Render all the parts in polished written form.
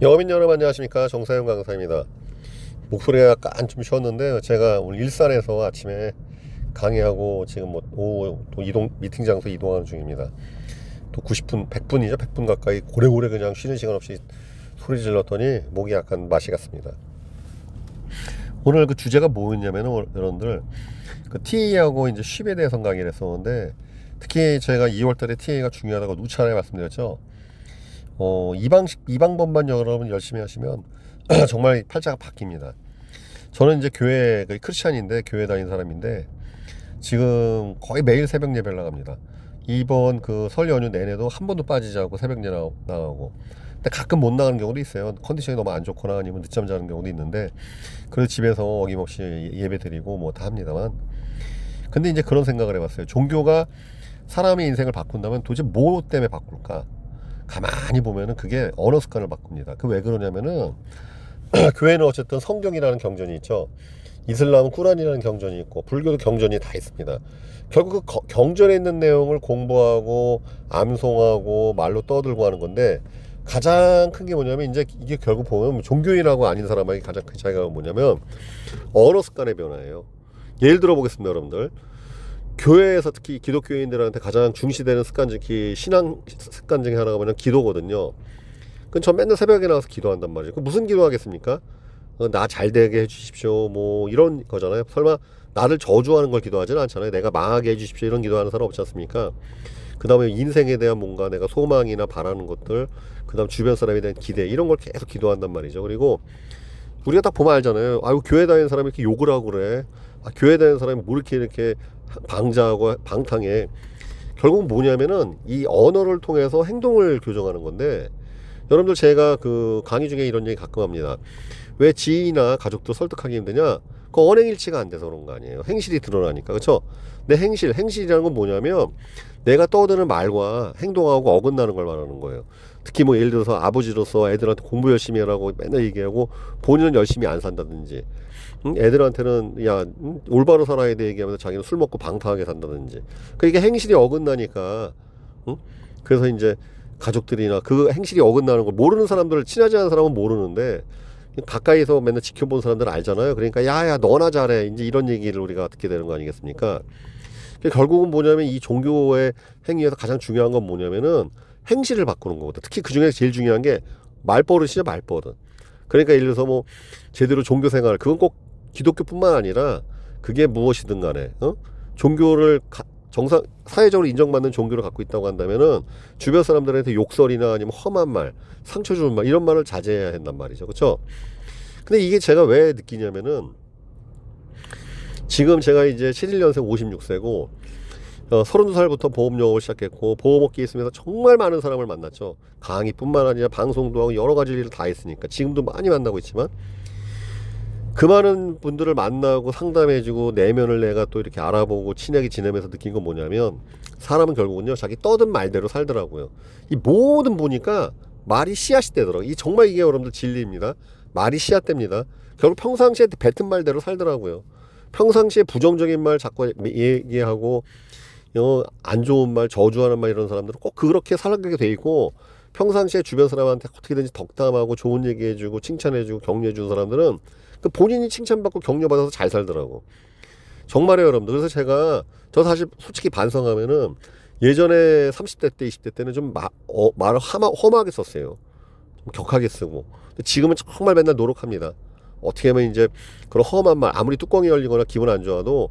영업인 여러분 안녕하십니까, 정사영 강사입니다. 목소리가 약간 좀 쉬었는데요. 제가 오늘 일산에서 아침에 강의하고 지금 뭐 오후 또 이동 미팅 장소 이동하는 중입니다. 또 90분 100분이죠. 100분 가까이 고래고래 그냥 쉬는 시간 없이 소리 질렀더니 목이 약간 맛이 갔습니다. 오늘 그 주제가 뭐였냐면은 여러분들 그 TA하고 이제 쉽에 대해서 강의를 했었는데, 특히 제가 2월달에 TA가 중요하다고 누차례 말씀드렸죠. 이 방법만 여러분 열심히 하시면 정말 팔자가 바뀝니다. 저는 이제 교회 크리스찬인데, 교회 다니는 사람인데 지금 거의 매일 새벽 예배를 나갑니다. 이번 그 설 연휴 내내도 한 번도 빠지지 않고 새벽 예배 나가고. 근데 가끔 못 나가는 경우도 있어요. 컨디션이 너무 안 좋거나 아니면 늦잠 자는 경우도 있는데, 그래서 집에서 어김없이 예배 드리고 뭐 다 합니다만, 근데 이제 그런 생각을 해봤어요. 종교가 사람의 인생을 바꾼다면 도대체 뭐 때문에 바꿀까? 가만히 보면은 그게 언어 습관을 바꿉니다. 그 왜 그러냐면은 교회는 어쨌든 성경이라는 경전이 있죠. 이슬람은 꾸란이라는 경전이 있고, 불교도 경전이 다 있습니다. 결국 그 경전에 있는 내용을 공부하고 암송하고 말로 떠들고 하는 건데, 가장 큰 게 뭐냐면 이제 이게 결국 보면 종교인하고 아닌 사람에게 가장 큰 차이가 뭐냐면 언어 습관의 변화예요. 예를 들어 보겠습니다, 여러분들. 교회에서 특히 기독교인들한테 가장 중시되는 습관, 특히 신앙 습관 중에 하나가 뭐냐면 기도거든요. 그럼 전 맨날 새벽에 나와서 기도한단 말이에요. 그 무슨 기도하겠습니까? 나 잘 되게 해주십시오, 뭐 이런 거잖아요. 설마 나를 저주하는 걸 기도하지는 않잖아요. 내가 망하게 해주십시오 이런 기도하는 사람 없지 않습니까? 그 다음에 인생에 대한 뭔가 내가 소망이나 바라는 것들, 그 다음 주변 사람에 대한 기대, 이런 걸 계속 기도한단 말이죠. 그리고 우리가 딱 보면 알잖아요. 아유, 교회 다니는 사람이 이렇게 욕을 하고 그래. 교회 다니는 사람이 뭐 이렇게 방자하고 방탕해. 결국은 뭐냐면은 이 언어를 통해서 행동을 교정하는 건데, 여러분들 제가 그 강의 중에 이런 얘기 가끔 합니다. 왜 지인이나 가족도 설득하기 힘드냐? 그 언행일치가 안 돼서 그런 거 아니에요. 행실이 드러나니까. 그렇죠? 내 행실이라는 건 뭐냐면 내가 떠드는 말과 행동하고 어긋나는 걸 말하는 거예요. 특히 뭐 예를 들어서 아버지로서 애들한테 공부 열심히 하라고 맨날 얘기하고 본인은 열심히 안 산다든지, 애들한테는 야 올바로 살아야 돼 얘기하면서 자기는 술 먹고 방탕하게 산다든지. 그러니까 행실이 어긋나니까, 그래서 이제 가족들이나 그 행실이 어긋나는 걸 모르는 사람들, 친하지 않은 사람은 모르는데 가까이서 맨날 지켜본 사람들은 알잖아요. 그러니까 야야 너나 잘해 이제 이런 얘기를 우리가 듣게 되는 거 아니겠습니까? 결국은 뭐냐면 이 종교의 행위에서 가장 중요한 건 뭐냐면은 행실을 바꾸는 거거든. 특히 그 중에 제일 중요한 게 말버릇이죠, 말버릇. 그러니까 예를 들어서 뭐 제대로 종교 생활, 그건 꼭 기독교뿐만 아니라 그게 무엇이든 간에 종교를 정상 사회적으로 인정받는 종교를 갖고 있다고 한다면은 주변 사람들한테 욕설이나 아니면 험한 말, 상처 주는 말, 이런 말을 자제해야 한단 말이죠. 그렇죠? 근데 이게 제가 왜 느끼냐면은 지금 제가 이제 71년생 56세고 32살부터 보험 영업을 시작했고, 보험업계에 있으면서 정말 많은 사람을 만났죠. 강의뿐만 아니라 방송도 하고 여러 가지 일을 다 했으니까 지금도 많이 만나고 있지만, 그 많은 분들을 만나고 상담해주고 내면을 내가 또 이렇게 알아보고 친하게 지내면서 느낀 건 뭐냐면, 사람은 결국은요 자기 떠든 말대로 살더라고요. 이 모든 보니까 말이 씨앗이 되더라고요. 이 정말 이게 여러분들 진리입니다. 말이 씨앗됩니다. 결국 평상시에 뱉은 말대로 살더라고요. 평상시에 부정적인 말 자꾸 얘기하고 안 좋은 말, 저주하는 말, 이런 사람들은 꼭 그렇게 살게 돼 있고, 평상시에 주변 사람한테 어떻게든지 덕담하고 좋은 얘기해주고 칭찬해주고 격려해주는 사람들은 그 본인이 칭찬받고 격려받아서 잘 살더라고. 정말이에요, 여러분들. 그래서 저 사실 솔직히 반성하면은 예전에 30대 때 20대 때는 좀 말을 험하게 썼어요. 좀 격하게 쓰고. 근데 지금은 정말 맨날 노력합니다. 어떻게 하면 이제 그런 험한 말, 아무리 뚜껑이 열리거나 기분 안 좋아도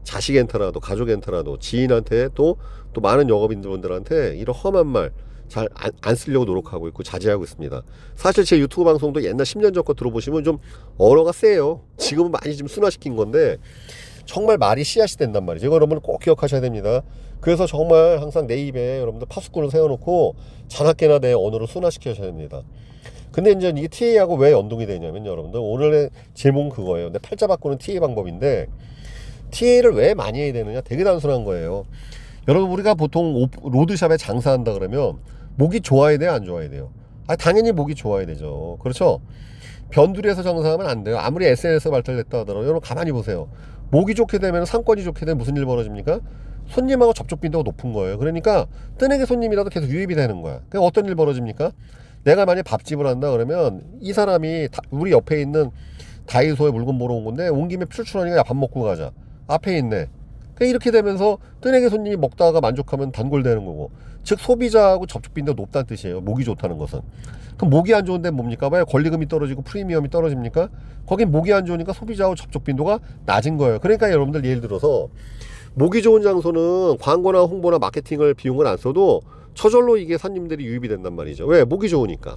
자식한테라도 가족한테라도 지인한테 또 많은 영업인분들한테 이런 험한 말 잘 안 쓰려고 노력하고 있고 자제하고 있습니다. 사실 제 유튜브 방송도 옛날 10년 전 거 들어보시면 좀 언어가 세요. 지금은 많이 좀 순화시킨 건데 정말 말이 씨앗이 된단 말이죠. 이거 여러분 꼭 기억하셔야 됩니다. 그래서 정말 항상 내 입에 여러분들 파수꾼을 세워놓고 자나깨나 내 언어를 순화시켜셔야 됩니다. 근데 이제 이게 TA하고 왜 연동이 되냐면, 여러분들 오늘의 제목은 그거예요. 내 팔자 바꾸는 TA 방법인데, TA를 왜 많이 해야 되느냐? 되게 단순한 거예요. 여러분 우리가 보통 로드샵에 장사한다 그러면 목이 좋아야 돼요, 안 좋아야 돼요? 당연히 목이 좋아야 되죠. 그렇죠? 변두리에서 장사하면 안 돼요. 아무리 SNS 발달됐다 하더라도 여러분 가만히 보세요. 목이 좋게 되면, 상권이 좋게 되면 무슨 일 벌어집니까? 손님하고 접촉 빈도가 높은 거예요. 그러니까 뜨내기 손님이라도 계속 유입이 되는 거야. 그럼 어떤 일 벌어집니까? 내가 만약에 밥집을 한다 그러면 이 사람이 우리 옆에 있는 다이소에 물건 보러 온 건데 온 김에 출출하니까 야, 밥 먹고 가자. 앞에 있네. 이렇게 되면서 뜨내기 손님이 먹다가 만족하면 단골되는 거고, 즉 소비자하고 접촉 빈도가 높다는 뜻이에요. 목이 좋다는 것은. 그럼 목이 안 좋은 데는 뭡니까? 왜 권리금이 떨어지고 프리미엄이 떨어집니까? 거긴 목이 안 좋으니까 소비자하고 접촉 빈도가 낮은 거예요. 그러니까 여러분들 예를 들어서 목이 좋은 장소는 광고나 홍보나 마케팅을 비용을 안 써도 저절로 이게 손님들이 유입이 된단 말이죠. 왜? 목이 좋으니까.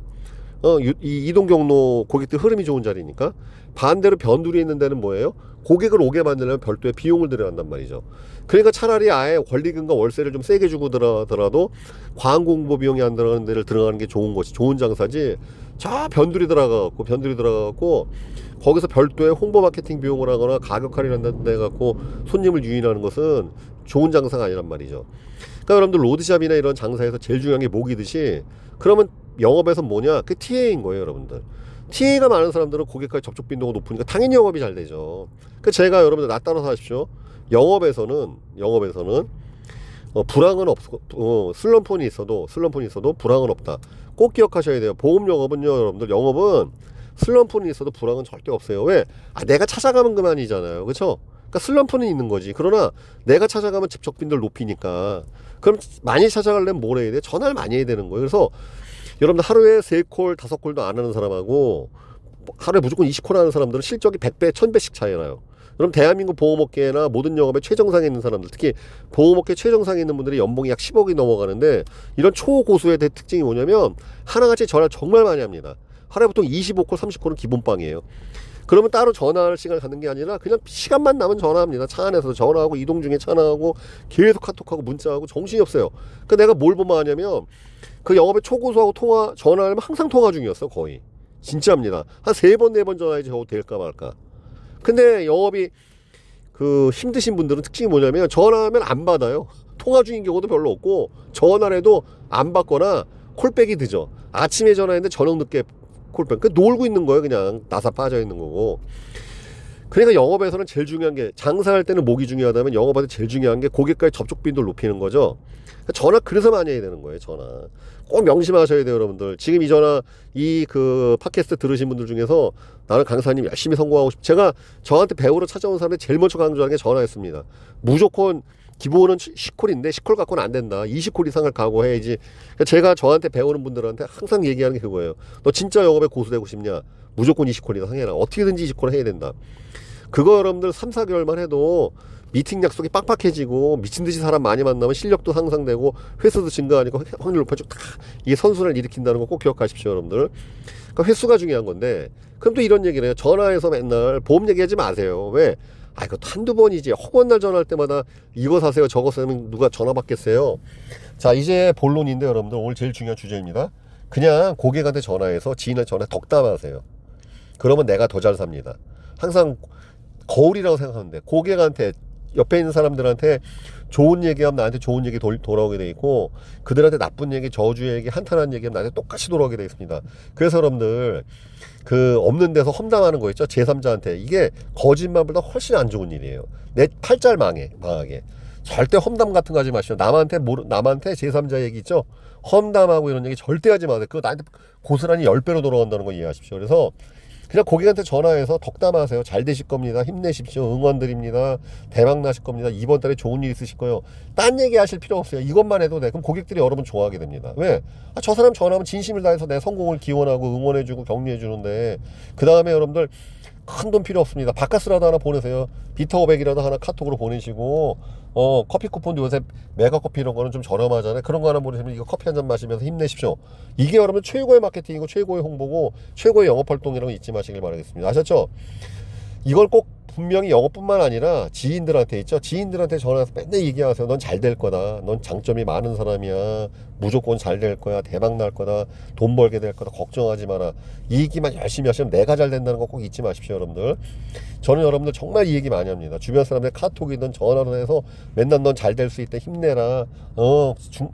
이 이동 경로 고객들 흐름이 좋은 자리니까. 반대로 변두리에 있는 데는 뭐예요? 고객을 오게 만들려면 별도의 비용을 들여야 한단 말이죠. 그러니까 차라리 아예 권리금과 월세를 좀 세게 주고 들어가더라도 광고 홍보 비용이 안 들어가는 데를 들어가는 게 좋은 것이 좋은 장사지. 자, 변두리 들어가갖고 거기서 별도의 홍보 마케팅 비용을 하거나 가격 할인한다는 데 갖고 손님을 유인하는 것은 좋은 장사가 아니란 말이죠. 그러니까 여러분들 로드샵이나 이런 장사에서 제일 중요한 게 목이듯이, 그러면 영업에서 뭐냐? 그 TA인 거예요, 여러분들. TA가 많은 사람들은 고객과의 접촉 빈도가 높으니까 당연히 영업이 잘 되죠. 그 제가 여러분들 나 따라서 하십시오. 영업에서는 불황은 없고 슬럼프는 있어도 불황은 없다. 꼭 기억하셔야 돼요. 보험 영업은요, 여러분들 영업은 슬럼프는 있어도 불황은 절대 없어요. 왜? 내가 찾아가면 그만이잖아요. 그렇죠? 그러니까 슬럼프는 있는 거지. 그러나 내가 찾아가면 접촉 빈도를 높이니까. 그럼 많이 찾아가려면 뭘 해야 돼? 전화를 많이 해야 되는 거예요. 그래서 여러분들 하루에 3콜, 5콜도 안 하는 사람하고 하루에 무조건 20콜 하는 사람들은 실적이 100배, 1000배씩 차이 나요. 그럼 대한민국 보험업계나 모든 영업의 최정상에 있는 사람들, 특히 보험업계 최정상에 있는 분들이 연봉이 약 10억이 넘어가는데, 이런 초고수의 특징이 뭐냐면 하나같이 전화를 정말 많이 합니다. 하루에 보통 25콜, 30콜은 기본빵이에요. 그러면 따로 전화할 시간을 갖는 게 아니라 그냥 시간만 나면 전화합니다. 차 안에서 전화하고, 이동 중에 전화하고, 계속 카톡하고 문자하고 정신이 없어요. 그러니까 내가 뭘 보면 하냐면 그 영업의 초고수하고 전화하면 항상 통화 중이었어. 거의 진짜입니다. 한 3번 4번 전화해지 저거 될까 말까. 근데 영업이 힘드신 분들은 특징이 뭐냐면 전화하면 안 받아요. 통화 중인 경우도 별로 없고, 전화를 해도 안 받거나 콜백이 늦어. 아침에 전화했는데 저녁 늦게 콜백. 놀고 있는 거예요. 그냥 나사 빠져 있는 거고. 그러니까 영업에서는 제일 중요한 게, 장사할 때는 목이 중요하다면 영업할 때 제일 중요한 게 고객과의 접촉 빈도를 높이는 거죠. 전화 그래서 많이 해야 되는 거예요. 전화 꼭 명심하셔야 돼요, 여러분들. 지금 이 전화 팟캐스트 들으신 분들 중에서 나는 강사님 열심히 성공하고 제가 저한테 배우러 찾아온 사람이 제일 먼저 강조하는 게 전화였습니다. 무조건 기본은 10콜인데 10콜 갖고는 안 된다. 20콜 이상을 각오해야지. 제가 저한테 배우는 분들한테 항상 얘기하는 게 그거예요. 너 진짜 영업에 고수 되고 싶냐? 무조건 20콜 이상 해라. 어떻게든지 20콜 해야 된다. 그거 여러분들 3, 4개월만 해도 미팅 약속이 빡빡해지고 미친듯이 사람 많이 만나면 실력도 상상되고 횟수도 증가하니까 확률 높아지고 이게 선순환을 일으킨다는 거 꼭 기억하십시오, 여러분들. 그러니까 횟수가 중요한 건데, 그럼 또 이런 얘기를 해요. 전화해서 맨날 보험 얘기하지 마세요. 왜? 이것도 한두 번이지. 허구한 날 전화할 때마다 이거 사세요, 저거 사면 누가 전화 받겠어요? 자, 이제 본론인데 여러분들, 오늘 제일 중요한 주제입니다. 그냥 고객한테 전화해서 지인한테 전화 덕담하세요. 그러면 내가 더 잘 삽니다. 항상 거울이라고 생각하는데, 고객한테, 옆에 있는 사람들한테 좋은 얘기하면 나한테 좋은 얘기 돌아오게 돼 있고, 그들한테 나쁜 얘기, 저주 얘기, 한탄한 얘기하면 나한테 똑같이 돌아오게 돼 있습니다. 그래서 여러분들 없는 데서 험담하는 거 있죠, 제3자한테. 이게 거짓말보다 훨씬 안 좋은 일이에요. 내 팔잘 망하게. 절대 험담 같은 거 하지 마시오. 남한테 제3자 얘기 있죠, 험담하고 이런 얘기 절대 하지 마세요. 그거 나한테 고스란히 10배로 돌아간다는 거 이해하십시오. 그래서 그냥 고객한테 전화해서 덕담하세요. 잘 되실 겁니다. 힘내십시오. 응원드립니다. 대박 나실 겁니다. 이번 달에 좋은 일 있으실 거예요. 딴 얘기 하실 필요 없어요. 이것만 해도 돼. 그럼 고객들이 여러분 좋아하게 됩니다. 왜? 저 사람 전화하면 진심을 다해서 내 성공을 기원하고 응원해주고 격려해주는데, 그 다음에 여러분들 큰 돈 필요 없습니다. 바카스라도 하나 보내세요. 비터500이라도 하나 카톡으로 보내시고, 커피 쿠폰도 요새 메가커피 이런 거는 좀 저렴하잖아요. 그런 거 하나 보내시면 이거 커피 한 잔 마시면서 힘내십시오. 이게 여러분 최고의 마케팅이고 최고의 홍보고 최고의 영업활동이라는 거 잊지 마시길 바라겠습니다. 아셨죠? 이걸 꼭 분명히 영업뿐만 아니라 지인들한테 있죠. 지인들한테 전화해서 맨날 얘기하세요. 넌 잘 될 거다. 넌 장점이 많은 사람이야. 무조건 잘 될 거야. 대박 날 거다. 돈 벌게 될 거다. 걱정하지 마라. 이 얘기만 열심히 하시면 내가 잘 된다는 거 꼭 잊지 마십시오, 여러분들. 저는 여러분들 정말 이 얘기 많이 합니다. 주변 사람들 카톡이든 전화로 해서 맨날 넌 잘 될 수 있다. 힘내라.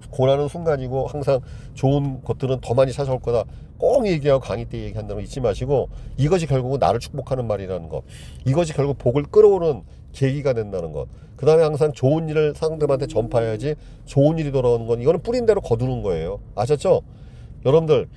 고난은 순간이고 항상 좋은 것들은 더 많이 찾아올 거다. 꼭 얘기하고 강의 때 얘기한다는 거 잊지 마시고, 이것이 결국은 나를 축복하는 말이라는 것, 이것이 결국 복을 끌어오는 계기가 된다는 것, 그 다음에 항상 좋은 일을 상대방한테 전파해야지 좋은 일이 돌아오는 건, 이거는 뿌린 대로 거두는 거예요. 아셨죠? 여러분들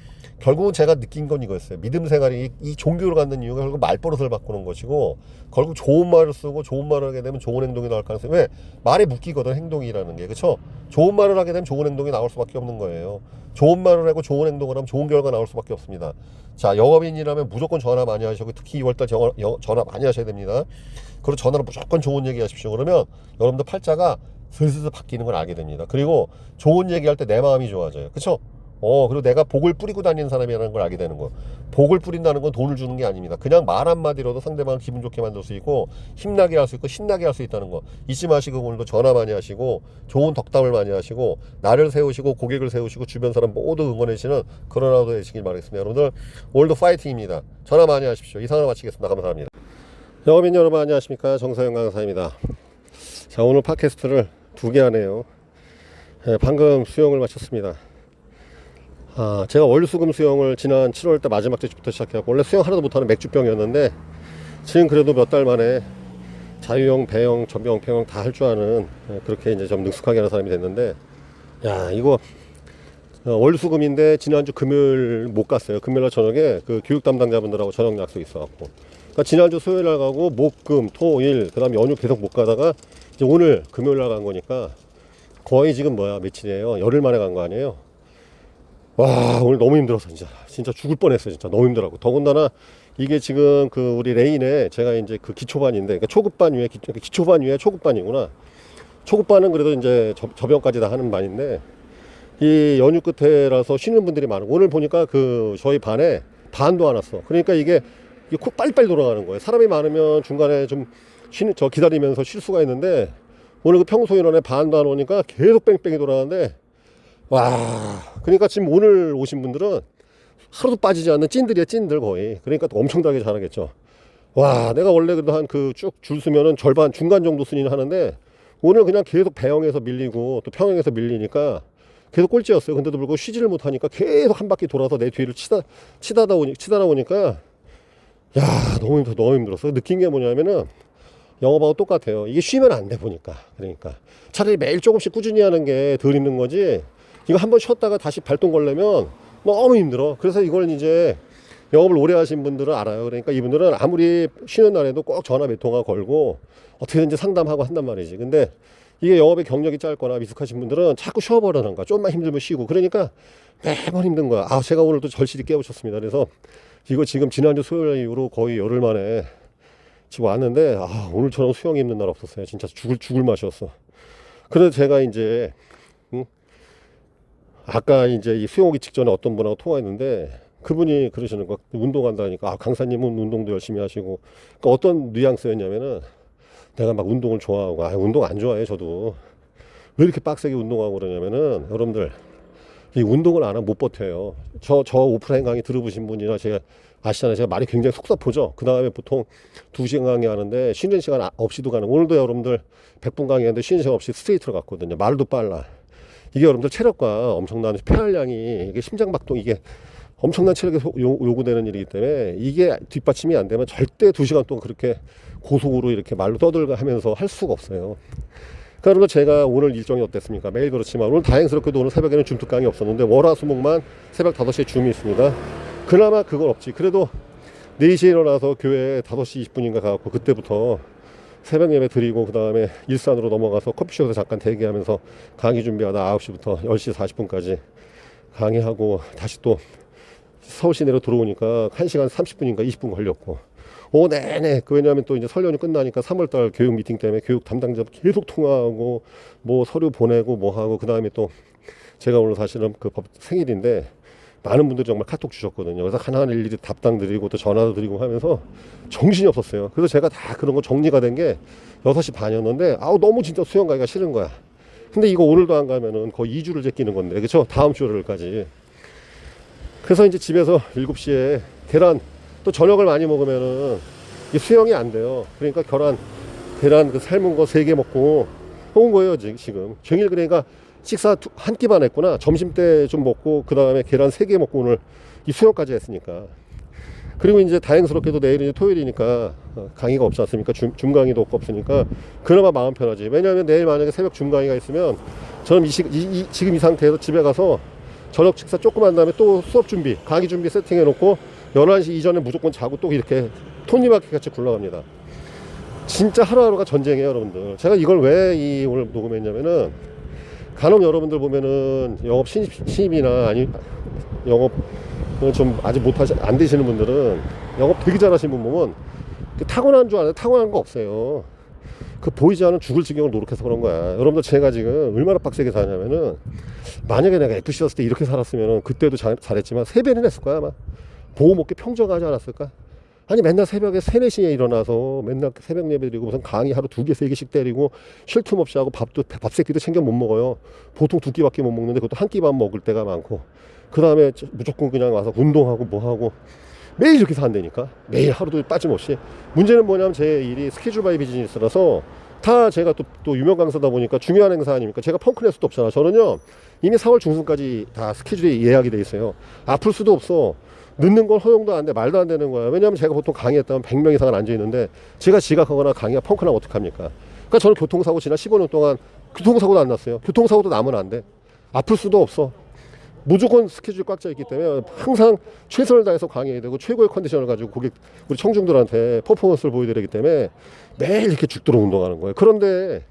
결국은 제가 느낀 건 이거였어요. 믿음 생활이 이 종교를 갖는 이유가 결국 말버릇을 바꾸는 것이고, 결국 좋은 말을 쓰고 좋은 말을 하게 되면 좋은 행동이 나올 가능성이, 왜? 말에 묶이거든, 행동이라는 게. 그쵸? 좋은 말을 하게 되면 좋은 행동이 나올 수밖에 없는 거예요. 좋은 말을 하고 좋은 행동을 하면 좋은 결과 나올 수밖에 없습니다. 자, 영업인이라면 무조건 전화 많이 하시고, 특히 2월달 전화 많이 하셔야 됩니다. 그리고 전화로 무조건 좋은 얘기 하십시오. 그러면 여러분들 팔자가 슬슬 바뀌는 걸 알게 됩니다. 그리고 좋은 얘기할 때 내 마음이 좋아져요. 그쵸? 그리고 내가 복을 뿌리고 다니는 사람이라는 걸 알게 되는 거. 복을 뿌린다는 건 돈을 주는 게 아닙니다. 그냥 말 한마디로도 상대방을 기분 좋게 만들 수 있고, 힘나게 할 수 있고, 신나게 할 수 있다는 거. 잊지 마시고, 오늘도 전화 많이 하시고, 좋은 덕담을 많이 하시고, 나를 세우시고, 고객을 세우시고, 주변 사람 모두 응원해주시는 그런 하루 되시길 바라겠습니다. 여러분들, 오늘도 파이팅입니다. 전화 많이 하십시오. 이상으로 마치겠습니다. 감사합니다. 영업인 여러분, 안녕하십니까? 정서영 강사입니다. 자, 오늘 팟캐스트를 2개 하네요. 방금 수영을 마쳤습니다. 제가 월수금 수영을 지난 7월달 마지막 주부터 시작해갖고, 원래 수영 하나도 못하는 맥주병이었는데, 지금 그래도 몇 달 만에 자유형, 배영, 전병, 평영 다 할 줄 아는, 그렇게 이제 좀 능숙하게 하는 사람이 됐는데, 야, 이거 월수금인데 지난주 금요일 못 갔어요. 금요일날 저녁에 그 교육 담당자분들하고 저녁 약속 있어갖고, 그러니까 지난주 수요일날 가고 목, 금, 토, 일, 그 다음에 연휴 계속 못 가다가 이제 오늘 금요일날 간 거니까 거의 지금 며칠이에요? 열흘 만에 간 거 아니에요? 와, 오늘 너무 힘들었어. 진짜 죽을 뻔했어요. 진짜 너무 힘들었고, 더군다나 이게 지금 그 우리 레인에 제가 이제 그 기초반인데, 그러니까 초급반 위에 기초반 위에 초급반이구나. 초급반은 그래도 이제 저병까지 다 하는 반인데, 이 연휴 끝에라서 쉬는 분들이 많고, 오늘 보니까 그 저희 반에 반도 안 왔어. 그러니까 이게 빨리빨리 돌아가는 거예요. 사람이 많으면 중간에 좀 기다리면서 쉴 수가 있는데, 오늘 그 평소 인원에 반도 안 오니까 계속 뺑뺑이 돌아가는데, 와, 그러니까 지금 오늘 오신 분들은 하루도 빠지지 않는 찐들이야, 찐들 거의. 그러니까 또 엄청나게 잘하겠죠. 와, 내가 원래 그래도 한 그 쭉 줄 서면은 절반 중간 정도 순위는 하는데, 오늘 그냥 계속 배영에서 밀리고 또 평영에서 밀리니까 계속 꼴찌였어요. 근데도 불구하고 쉬지를 못하니까 계속 한 바퀴 돌아서 내 뒤를 치다다 오니까, 야, 너무 힘들었어. 느낀 게 뭐냐면은 영업하고 똑같아요. 이게 쉬면 안 돼, 보니까. 그러니까 차라리 매일 조금씩 꾸준히 하는 게 덜 힘든 거지, 이거 한번 쉬었다가 다시 발동 걸려면 너무 힘들어. 그래서 이걸 이제 영업을 오래 하신 분들은 알아요. 그러니까 이분들은 아무리 쉬는 날에도 꼭 전화 몇 통화 걸고 어떻게든지 상담하고 한단 말이지. 근데 이게 영업의 경력이 짧거나 미숙하신 분들은 자꾸 쉬어버리는 거야. 좀만 힘들면 쉬고. 그러니까 매번 힘든 거야. 제가 오늘 또 절실히 깨우쳤습니다. 그래서 이거 지금 지난주 수요일 이후로 거의 열흘 만에 지금 왔는데, 오늘처럼 수영이 힘든 날 없었어요. 진짜 죽을 맛이었어. 그래서 제가 이제 아까 이제 이 수영 오기 직전에 어떤 분하고 통화했는데, 그분이 그러시는 거, 운동한다니까, 강사님은 운동도 열심히 하시고, 그러니까 어떤 뉘앙스였냐면은, 내가 막 운동을 좋아하고, 운동 안 좋아해, 저도. 왜 이렇게 빡세게 운동하고 그러냐면은, 여러분들, 이 운동을 안 하면 못 버텨요. 저 오프라인 강의 들어보신 분이나 제가 아시잖아요. 제가 말이 굉장히 속사포죠. 그 다음에 보통 2시간 강의 하는데, 쉬는 시간 없이도 가는, 오늘도 여러분들 100분 강의하는데 쉬는 시간 없이 스트레이트로 갔거든요. 말도 빨라. 이게 여러분들 체력과 엄청난 폐활량이, 이게 심장박동, 이게 엄청난 체력이 요구되는 일이기 때문에, 이게 뒷받침이 안 되면 절대 2시간 동안 그렇게 고속으로 이렇게 말로 떠들고 하면서 할 수가 없어요. 그러니까 제가 오늘 일정이 어땠습니까? 매일 그렇지만 오늘 다행스럽게도 오늘 새벽에는 줌특 강의 없었는데, 월화수목만 새벽 5시에 줌이 있습니다. 그나마 그건 없지. 그래도 4시에 일어나서 교회 5시 20분인가 가고, 그때부터 새벽 예배 드리고, 그 다음에 일산으로 넘어가서 커피숍에서 잠깐 대기하면서 강의 준비하다 9시부터 10시 40분까지 강의하고, 다시 또 서울 시내로 들어오니까 1시간 30분인가 20분 걸렸고, 내내, 왜냐하면 또 이제 설 연휴 끝나니까 3월달 교육 미팅 때문에 교육 담당자 계속 통화하고, 뭐 서류 보내고 뭐 하고, 그 다음에 또 제가 오늘 사실은 그 법 생일인데, 많은 분들이 정말 카톡 주셨거든요. 그래서 하나하나 일일이 답장 드리고 또 전화도 드리고 하면서 정신이 없었어요. 그래서 제가 다 그런 거 정리가 된 게 6시 반이었는데, 너무 진짜 수영 가기가 싫은 거야. 근데 이거 오늘도 안 가면은 거의 2주를 제끼는 건데, 그쵸? 다음 주를까지. 그래서 이제 집에서 7시에 계란, 또 저녁을 많이 먹으면은 이 수영이 안 돼요. 그러니까 계란 그 삶은 거 3개 먹고 온 거예요, 지금. 종일. 그러니까 식사 한 끼만 했구나. 점심 때 좀 먹고, 그 다음에 계란 3개 먹고 오늘 이 수영까지 했으니까. 그리고 이제 다행스럽게도 내일은 토요일이니까 강의가 없지 않습니까? 줌 강의도 없으니까 그나마 마음 편하지. 왜냐하면 내일 만약에 새벽 줌 강의가 있으면 저는 지금 이 상태에서 집에 가서 저녁 식사 조금 한 다음에 또 수업 준비, 강의 준비 세팅해 놓고 11시 이전에 무조건 자고 또 이렇게 톱니바퀴 같이 굴러갑니다. 진짜 하루하루가 전쟁이에요, 여러분들. 제가 이걸 왜 오늘 녹음했냐면은, 간혹 여러분들 보면은 영업 신입이나 아니 영업 좀 아직 안 되시는 분들은 영업 되게 잘하시는 분 보면 타고난 줄 아는데 타고난 거 없어요. 그 보이지 않는 죽을 지경을 노력해서 그런 거야. 여러분들, 제가 지금 얼마나 빡세게 사냐면은, 만약에 내가 FC였을 때 이렇게 살았으면은 그때도 잘했지만 3배는 했을 거야 아마. 보호목게 평정하지 않았을까? 아니, 맨날 새벽에 3, 4시에 일어나서 맨날 새벽 예배 드리고 무슨 강의 하루 2개, 3개씩 때리고 쉴 틈 없이 하고 밥 3끼도 챙겨 못 먹어요. 보통 2끼밖에 못 먹는데 그것도 한 끼만 먹을 때가 많고, 그 다음에 무조건 그냥 와서 운동하고 뭐하고 매일 이렇게 산다니까. 매일 하루도 빠짐없이. 문제는 뭐냐면 제 일이 스케줄 바이 비즈니스라서 다 제가 또 유명 강사다 보니까 중요한 행사 아닙니까? 제가 펑크낼 수도 없잖아. 저는요 이미 4월 중순까지 다 스케줄이 예약이 돼 있어요. 아플 수도 없어. 늦는 건 허용도 안 돼. 말도 안 되는 거야. 왜냐하면 제가 보통 강의했다면 100명 이상은 앉아있는데, 제가 지각하거나 강의가 펑크나면 어떡합니까? 그러니까 저는 교통사고 지난 15년 동안 교통사고도 안 났어요. 교통사고도 나면 안 돼. 아플 수도 없어. 무조건 스케줄이 꽉 차 있기 때문에 항상 최선을 다해서 강의해야 되고, 최고의 컨디션을 가지고 우리 청중들한테 퍼포먼스를 보여드려야 되기 때문에 매일 이렇게 죽도록 운동하는 거예요. 그런데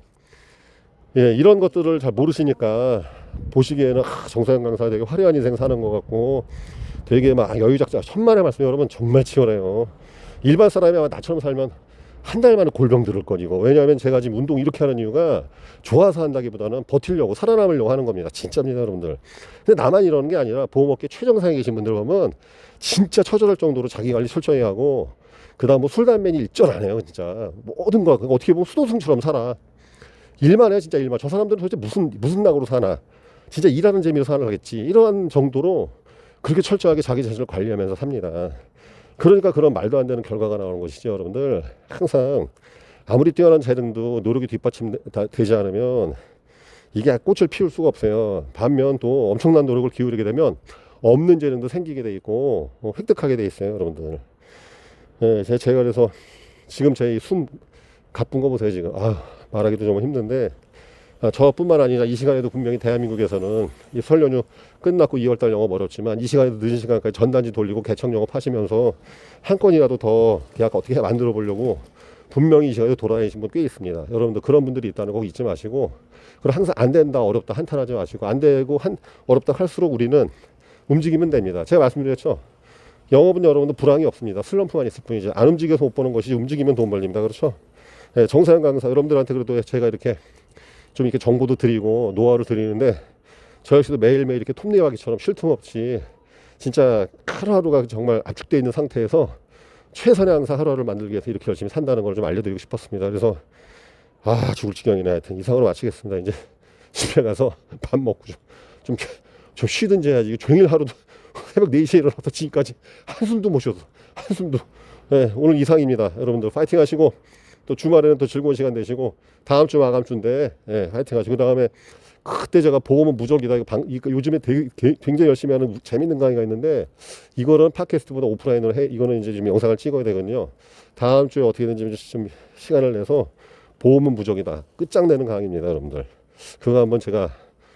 이런 것들을 잘 모르시니까 보시기에는 정사영 강사 되게 화려한 인생 사는 것 같고 되게 막 여유작자, 천만의 말씀. 여러분, 정말 치열해요. 일반 사람이 아마 나처럼 살면 한 달 만에 골병 들을 거니고. 왜냐하면 제가 지금 운동 이렇게 하는 이유가 좋아서 한다기보다는 버티려고, 살아남으려고 하는 겁니다. 진짜입니다, 여러분들. 근데 나만 이러는 게 아니라 보험업계 최정상에 계신 분들 보면 진짜 처절할 정도로 자기 관리 철저히 하고, 그 다음 뭐 술, 담배니 일절 안 해요. 진짜 모든 거 어떻게 보면 수도승처럼 살아. 일만 해, 진짜 일만. 저 사람들은 도대체 무슨 낙으로 사나. 진짜 일하는 재미로 살아가겠지. 이러한 정도로 그렇게 철저하게 자기 자신을 관리하면서 삽니다. 그러니까 그런 말도 안 되는 결과가 나오는 것이죠, 여러분들. 항상 아무리 뛰어난 재능도 노력이 뒷받침되지 않으면 이게 꽃을 피울 수가 없어요. 반면 또 엄청난 노력을 기울이게 되면 없는 재능도 생기게 돼 있고 획득하게 돼 있어요, 여러분들. 제가 그래서 지금 제 숨 가쁜 거 보세요, 지금. 말하기도 좀 힘든데, 저뿐만 아니라 이 시간에도 분명히 대한민국에서는 이 설 연휴 끝났고 2월달 영업 어렵지만, 이 시간에도 늦은 시간까지 전단지 돌리고 개청 영업하시면서 한 건이라도 더 계약 어떻게 만들어 보려고 분명히 이 시간에 돌아다니신 분 꽤 있습니다. 여러분들, 그런 분들이 있다는 거 잊지 마시고, 그리고 항상 안 된다, 어렵다 한탄하지 마시고, 안 되고 어렵다 할수록 우리는 움직이면 됩니다. 제가 말씀드렸죠. 영업은 여러분들 불황이 없습니다. 슬럼프만 있을 뿐이지, 안 움직여서 못 버는 것이 움직이면 돈 벌립니다. 그렇죠? 정사영 강사 여러분들한테 그래도 제가 이렇게 좀 이렇게 정보도 드리고 노하우를 드리는데, 저 역시도 매일매일 이렇게 톱니바퀴처럼 쉴 틈 없이 진짜 하루하루가 정말 압축되어 있는 상태에서 최선의 항상 하루하루를 만들기 위해서 이렇게 열심히 산다는 걸 좀 알려드리고 싶었습니다. 그래서 죽을 지경이네. 하여튼 이상으로 마치겠습니다. 이제 집에 가서 밥 먹고 좀 쉬든지 해야지. 종일 하루도 새벽 4시에 일어나서 지금까지 한숨도 못 쉬어서 한숨도. 오늘 이상입니다. 여러분들 파이팅 하시고, 또 주말에는 또 즐거운 시간 되시고, 다음 주 마감주인데 파이팅 하시고, 그 다음에 그때 제가 보험은 무적이다. 요즘에 굉장히 열심히 하는 재밌는 강의가 있는데, 이거는 팟캐스트보다 오프라인으로 이거는 이제 지금 영상을 찍어야 되거든요. 다음 주에 어떻게든지 좀 시간을 내서 보험은 무적이다, 끝장내는 강의입니다, 여러분들. 그거 한번 제가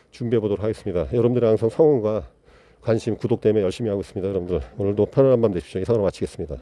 준비해 보도록 하겠습니다. 여러분들의 항상 성원과 관심, 구독 때문에 열심히 하고 있습니다. 여러분들, 오늘도 편안한 밤 되십시오. 이상으로 마치겠습니다.